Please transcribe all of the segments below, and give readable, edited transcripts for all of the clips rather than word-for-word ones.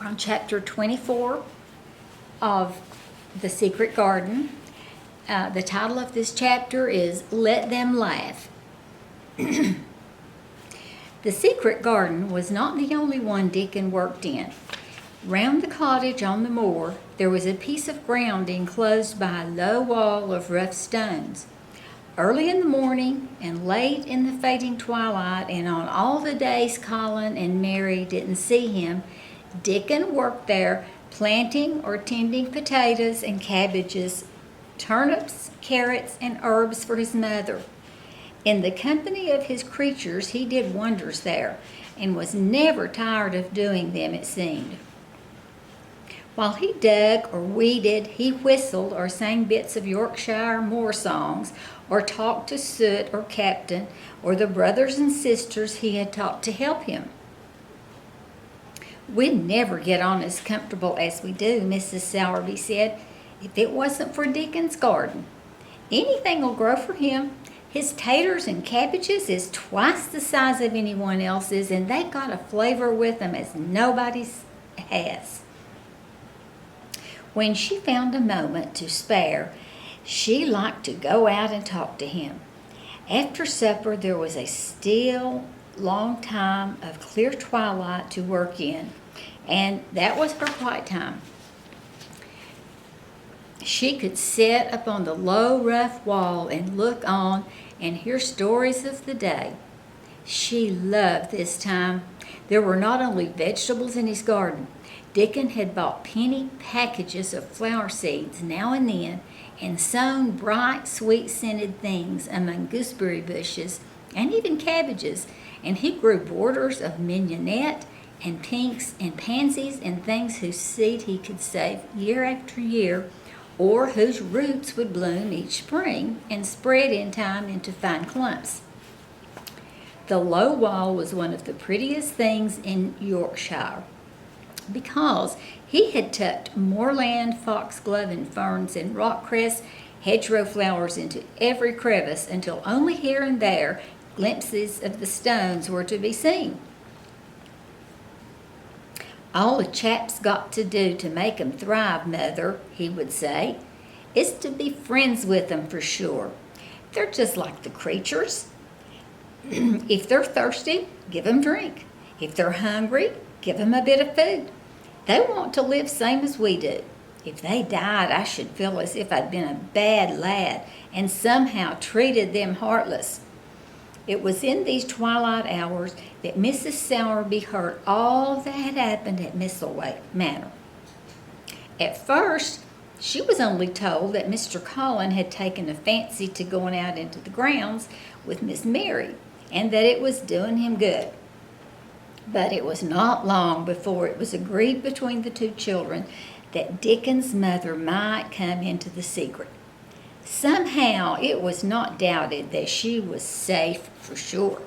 on chapter 24 of The Secret Garden. The title of this chapter is Let Them Laugh. The secret garden was not the only one Dickon worked in. Round the cottage on the moor, there was a piece of ground enclosed by a low wall of rough stones. Early in the morning and late in the fading twilight, and on all the days Colin and Mary didn't see him, Dickon worked there, planting or tending potatoes and cabbages, turnips, carrots, and herbs for his mother. In the company of his creatures, he did wonders there, and was never tired of doing them, it seemed. While he dug or weeded, he whistled or sang bits of Yorkshire moor songs, or talked to Soot or Captain, or the brothers and sisters he had taught to help him. "We'd never get on as comfortable as we do," Mrs. Sowerby said, "if it wasn't for Dickon's garden. Anything'll grow for him. His taters and cabbages is twice the size of anyone else's, and they got a flavor with them as nobody's has." When she found a moment to spare, she liked to go out and talk to him. After supper, there was a still, long time of clear twilight to work in, and that was her quiet time. She could sit up on the low, rough wall and look on and hear stories of the day. She loved this time. There were not only vegetables in his garden. Dickon had bought penny packages of flower seeds now and then, and sown bright, sweet-scented things among gooseberry bushes and even cabbages, and he grew borders of mignonette and pinks and pansies and things whose seed he could save year after year, or whose roots would bloom each spring and spread in time into fine clumps. The low wall was one of the prettiest things in Yorkshire, because he had tucked moorland, foxglove, and ferns and rockcress, hedgerow flowers into every crevice, until only here and there glimpses of the stones were to be seen. "All a chap's got to do to make 'em thrive, Mother," he would say, "is to be friends with 'em for sure. They're just like the creatures. If they're thirsty, give 'em drink. If they're hungry, give 'em a bit of food. They want to live same as we do. If they died, I should feel as if I'd been a bad lad and somehow treated them heartless." It was in these twilight hours that Mrs. Sowerby heard all that had happened at Misselthwaite Manor. At first, she was only told that Mr. Colin had taken a fancy to going out into the grounds with Miss Mary, and that it was doing him good. But it was not long before it was agreed between the two children that Dickon's mother might come into the secret. Somehow it was not doubted that she was safe for sure.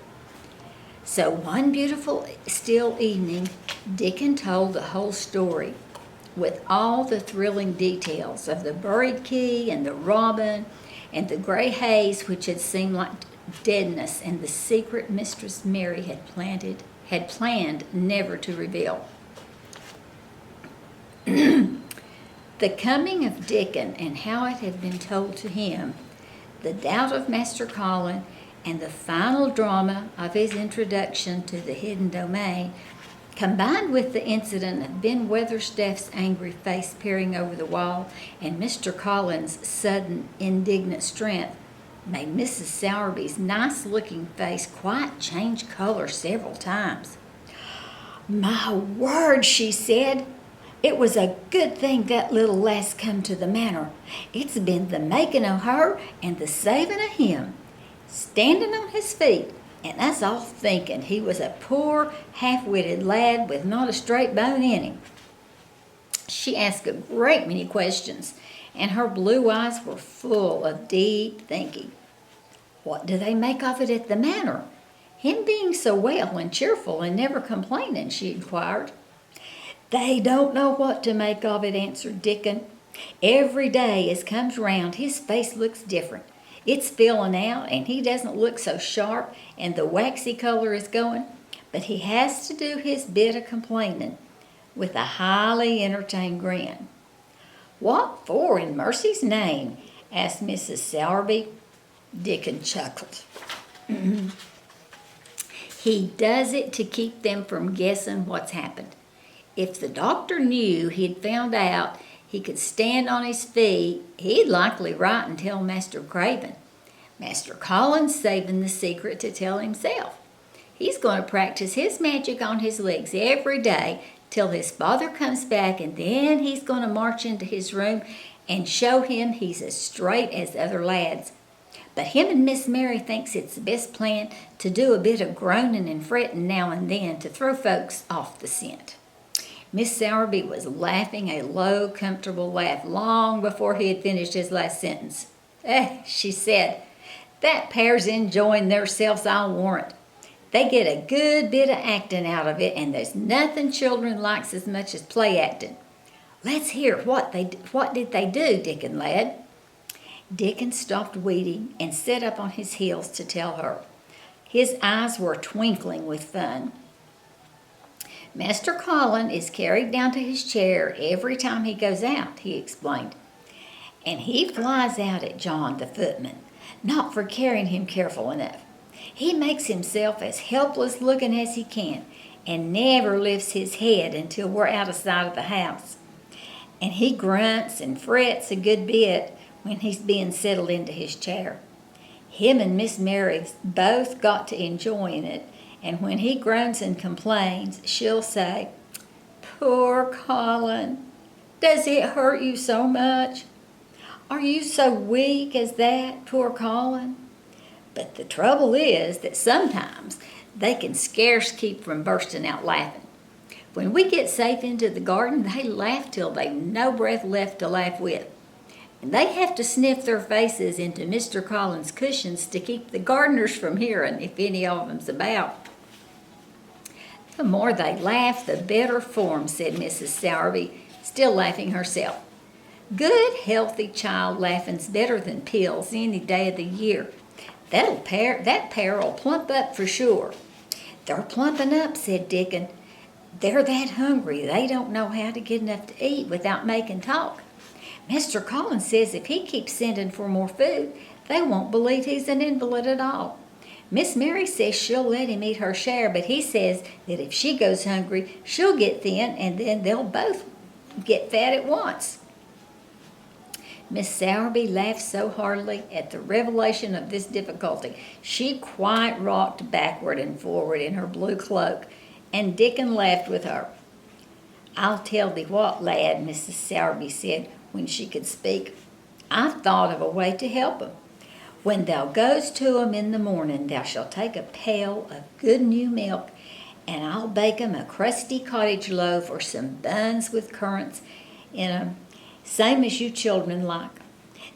So one beautiful still evening, Dickon told the whole story, with all the thrilling details of the buried key and the robin and the gray haze which had seemed like deadness, and the secret Mistress Mary had planned never to reveal. The coming of Dickon and how it had been told to him, the doubt of Master Colin, and the final drama of his introduction to the hidden domain, combined with the incident of Ben Weatherstaff's angry face peering over the wall and Mr. Colin's sudden indignant strength, made Mrs. Sowerby's nice-looking face quite change color several times. "My word," she said, "it was a good thing that little lass come to the manor. It's been the making o' her and the saving o' him. Standing on his feet, and us all thinking he was a poor, half-witted lad with not a straight bone in him." She asked a great many questions, and her blue eyes were full of deep thinking. "What do they make of it at the manor? Him being so well and cheerful and never complaining?" she inquired. "They don't know what to make of it," answered Dickon. "Every day as comes round his face looks different. It's filling out, and he doesn't look so sharp, and the waxy color is going, but he has to do his bit of complaining. with a highly entertained grin. "What for in mercy's name?" asked Mrs. Sowerby. Dickon chuckled. "He does it to keep them from guessing what's happened. If the doctor knew he'd found out he could stand on his feet, he'd likely write and tell Master Craven. Master Colin's saving the secret to tell himself. He's going to practice his magic on his legs every day till his father comes back, and then he's going to march into his room and show him he's as straight as other lads. But him and Miss Mary thinks it's the best plan to do a bit of groaning and fretting now and then to throw folks off the scent." Miss Sowerby was laughing a low, comfortable laugh long before he had finished his last sentence. She said, "that pair's enjoying theirselves, I'll warrant. They get a good bit of acting out of it, and there's nothing children likes as much as play acting. Let's hear what did they do, Dickon lad?" Dickon stopped weeding and sat up on his heels to tell her. His eyes were twinkling with fun. "Master Colin is carried down to his chair every time he goes out," he explained. "And he flies out at John, the footman, not for carrying him careful enough. He makes himself as helpless looking as he can, and never lifts his head until we're out of sight of the house. And he grunts and frets a good bit when he's being settled into his chair. Him and Miss Mary's both got to enjoying it, and when he groans and complains, she'll say, 'Poor Colin, does it hurt you so much? Are you so weak as that, poor Colin?' But the trouble is that sometimes they can scarce keep from bursting out laughing. When we get safe into the garden, they laugh till they've no breath left to laugh with. And they have to sniff their faces into Mr. Colin's cushions to keep the gardeners from hearing if any of them's about." "The more they laugh, the better form," said Mrs. Sowerby, still laughing herself. "Good, healthy child laughing's better than pills any day of the year. That pair'll plump up for sure." "They're plumping up," said Dickon. "They're that hungry they don't know how to get enough to eat without making talk. Mr. Colin says if he keeps sending for more food, they won't believe he's an invalid at all. Miss Mary says she'll let him eat her share, but he says that if she goes hungry, she'll get thin, and then they'll both get fat at once." Miss Sowerby laughed so heartily at the revelation of this difficulty, she quite rocked backward and forward in her blue cloak, and Dickon laughed with her. "I'll tell thee what, lad," Mrs. Sowerby said when she could speak. "I've thought of a way to help 'em. When thou goes to 'em in the morning, thou shalt take a pail of good new milk, and I'll bake 'em a crusty cottage loaf or some buns with currants in 'em, same as you children like.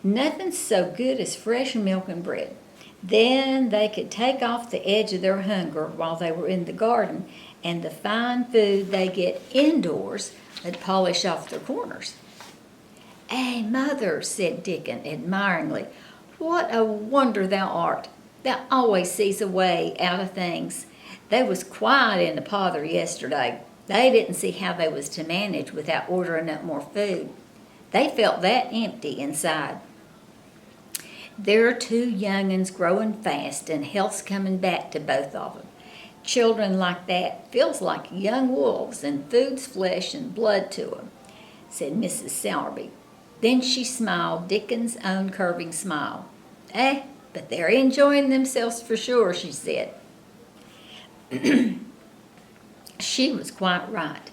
Nothing so good as fresh milk and bread. Then they could take off the edge of their hunger while they were in the garden, and the fine food they get indoors would polish off their corners." Mother," said Dickon admiringly, "what a wonder thou art. Thou always sees a way out of things. They was quiet in the pother yesterday. They didn't see how they was to manage without ordering up more food. They felt that empty inside. They're two young'uns growing fast, and health's coming back to both of 'em. Children like that feels like young wolves, and food's flesh and blood to 'em," said Mrs. Sowerby. Then she smiled Dickon's own curving smile. But they're enjoying themselves for sure," she said. She was quite right.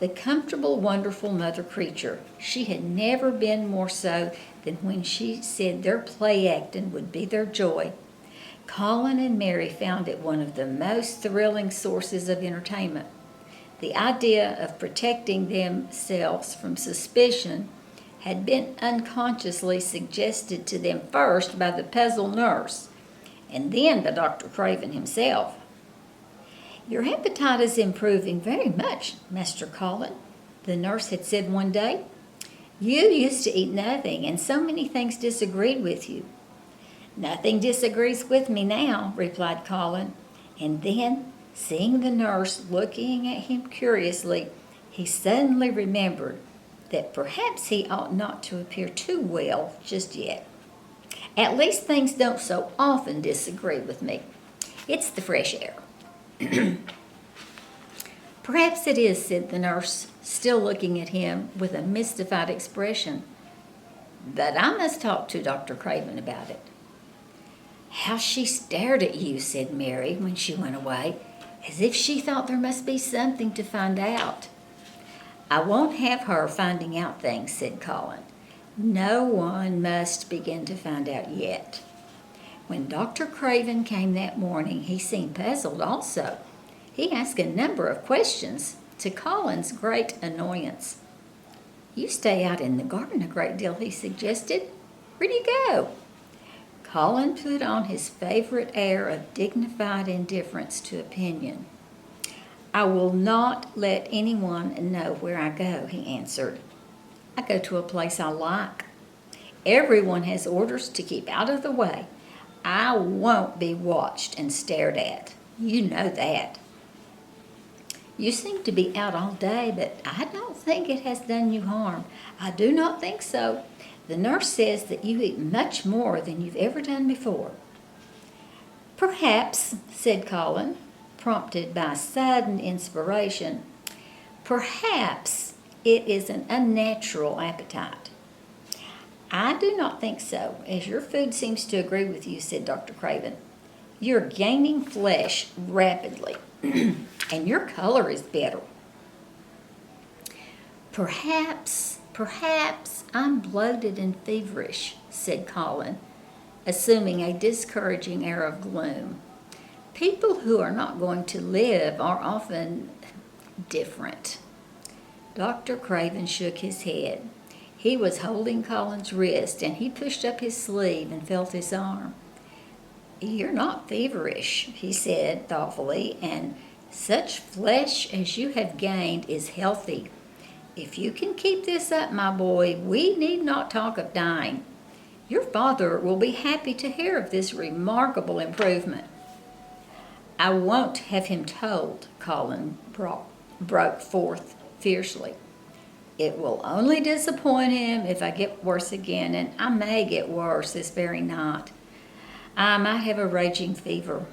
The comfortable, wonderful mother creature, she had never been more so than when she said their play acting would be their joy. Colin and Mary found it one of the most thrilling sources of entertainment. The idea of protecting themselves from suspicion had been unconsciously suggested to them first by the puzzled nurse, and then by Dr. Craven himself. "Your appetite is improving very much, Master Colin," the nurse had said one day. "You used to eat nothing, and so many things disagreed with you." "Nothing disagrees with me now," replied Colin, and then, seeing the nurse looking at him curiously, He suddenly remembered that perhaps he ought not to appear too well just yet. At least things don't so often disagree with me. It's the fresh air. Perhaps it is, said the nurse, still looking at him with a mystified expression. But I must talk to Dr. Craven about it. How she stared at you, said Mary when she went away, as if she thought there must be something to find out. I won't have her finding out things, said Colin. No one must begin to find out yet. When Dr. Craven came that morning, he seemed puzzled also. He asked a number of questions, to Colin's great annoyance. You stay out in the garden a great deal, he suggested. Where do you go? Colin put on his favorite air of dignified indifference to opinion. I will not let anyone know where I go, he answered. I go to a place I like. Everyone has orders to keep out of the way. I won't be watched and stared at. You know that. You seem to be out all day, but I don't think it has done you harm. I do not think so. The nurse says that you eat much more than you've ever done before. Perhaps, said Colin, prompted by sudden inspiration, perhaps it is an unnatural appetite. I do not think so, as your food seems to agree with you, said Dr. Craven. You're gaining flesh rapidly, and your color is better. Perhaps I'm bloated and feverish, said Colin, assuming a discouraging air of gloom. People who are not going to live are often different. Dr. Craven shook his head. He was holding Colin's wrist, and he pushed up his sleeve and felt his arm. You're not feverish, he said thoughtfully, and such flesh as you have gained is healthy. If you can keep this up, my boy, we need not talk of dying. Your father will be happy to hear of this remarkable improvement. I won't have him told, Colin broke forth fiercely. It will only disappoint him if I get worse again, and I may get worse this very night. I might have a raging fever.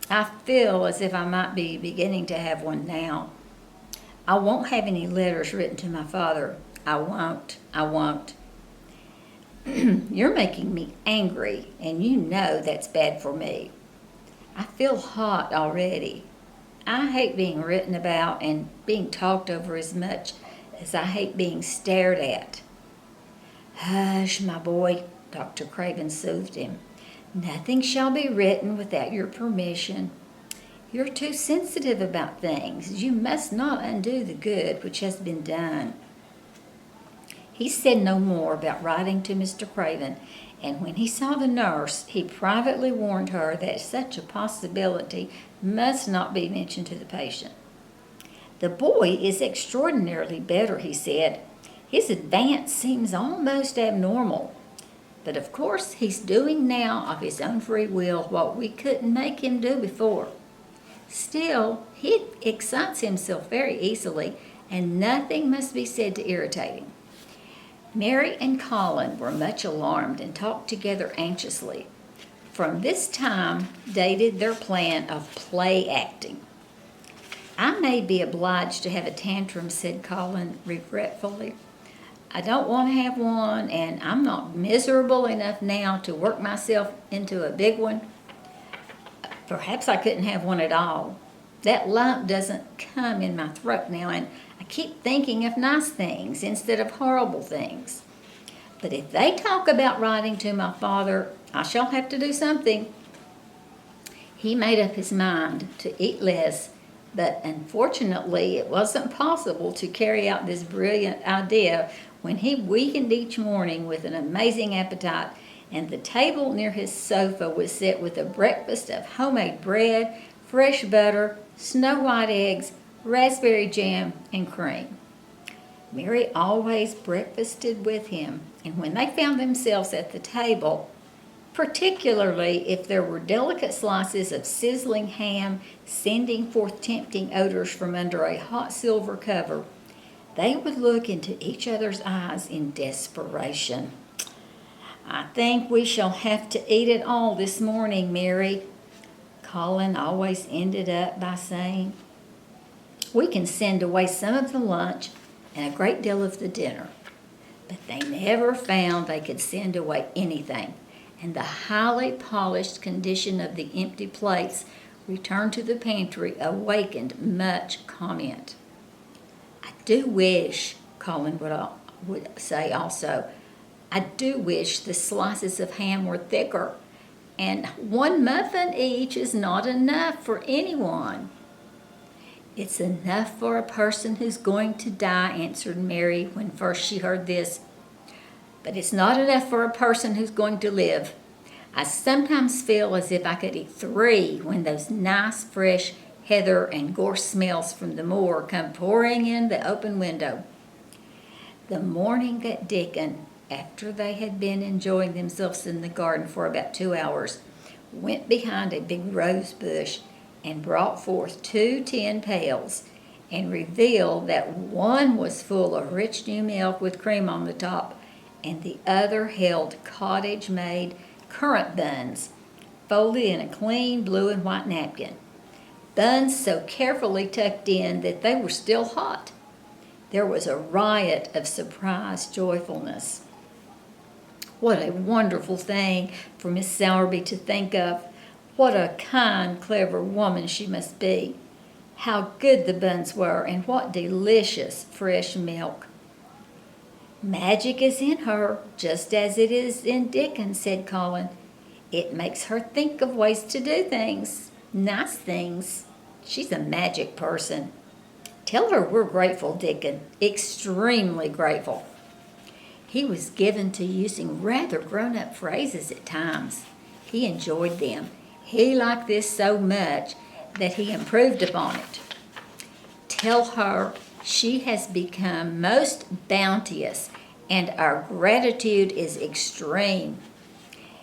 I feel as if I might be beginning to have one now. I won't have any letters written to my father. I won't. You're making me angry, and you know that's bad for me. I feel hot already. I hate being written about and being talked over as much as I hate being stared at. Hush, my boy, Dr. Craven soothed him. Nothing shall be written without your permission. You're too sensitive about things. You must not undo the good which has been done. He said no more about writing to Mr. Craven, and when he saw the nurse, he privately warned her that such a possibility must not be mentioned to the patient. The boy is extraordinarily better, he said. His advance seems almost abnormal. But of course he's doing now of his own free will what we couldn't make him do before. Still, he excites himself very easily, and nothing must be said to irritate him. Mary and Colin were much alarmed and talked together anxiously. From this time dated their plan of play acting. I may be obliged to have a tantrum, said Colin regretfully. I don't want to have one, and I'm not miserable enough now to work myself into a big one. Perhaps I couldn't have one at all. That lump doesn't come in my throat now, and I keep thinking of nice things instead of horrible things. But if they talk about writing to my father, I shall have to do something. He made up his mind to eat less, but unfortunately it wasn't possible to carry out this brilliant idea when he weakened each morning with an amazing appetite, and the table near his sofa was set with a breakfast of homemade bread, fresh butter, snow-white eggs, raspberry jam, and cream. Mary always breakfasted with him, and when they found themselves at the table, particularly if there were delicate slices of sizzling ham sending forth tempting odors from under a hot silver cover, they would look into each other's eyes in desperation. "I think we shall have to eat it all this morning, Mary," Colin always ended up by saying. "We can send away some of the lunch and a great deal of the dinner." But they never found they could send away anything, and the highly polished condition of the empty plates returned to the pantry awakened much comment. "I do wish," Colin would say also, "I do wish the slices of ham were thicker, and one muffin each is not enough for anyone." "It's enough for a person who's going to die," answered Mary when first she heard this. "But it's not enough for a person who's going to live. I sometimes feel as if I could eat 3 when those nice, fresh heather and gorse smells from the moor come pouring in the open window." The morning that Dickon, after they had been enjoying themselves in the garden for about 2 hours, went behind a big rose bush and brought forth 2 tin pails, and revealed that one was full of rich new milk with cream on the top, and the other held cottage-made currant buns, folded in a clean blue and white napkin. Buns so carefully tucked in that they were still hot. There was a riot of surprised joyfulness. What a wonderful thing for Miss Sowerby to think of! What a kind, clever woman she must be! How good the buns were, and what delicious fresh milk! "Magic is in her, just as it is in Dickon," said Colin. "It makes her think of ways to do things, nice things. She's a magic person. Tell her we're grateful, Dickon, extremely grateful." He was given to using rather grown-up phrases at times. He enjoyed them. He liked this so much that he improved upon it. "Tell her she has become most bounteous, and our gratitude is extreme."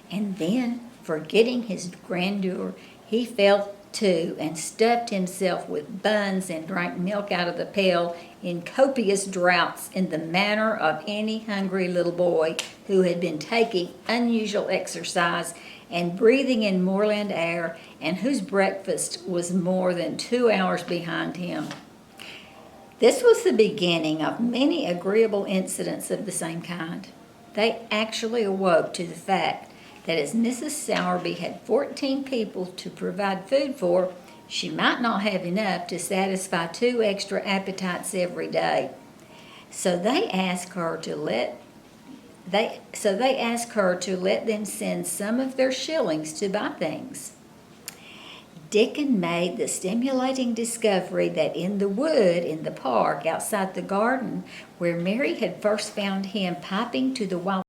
And then, forgetting his grandeur, he fell to and stuffed himself with buns and drank milk out of the pail in copious draughts in the manner of any hungry little boy who had been taking unusual exercise and breathing in moorland air, and whose breakfast was more than 2 hours behind him. This was the beginning of many agreeable incidents of the same kind. They actually awoke to the fact that as Mrs. Sowerby had 14 people to provide food for, she might not have enough to satisfy 2 extra appetites every day. So they asked her to let them send some of their shillings to buy things. Dickon made the stimulating discovery that in the wood in the park outside the garden, where Mary had first found him piping to the wild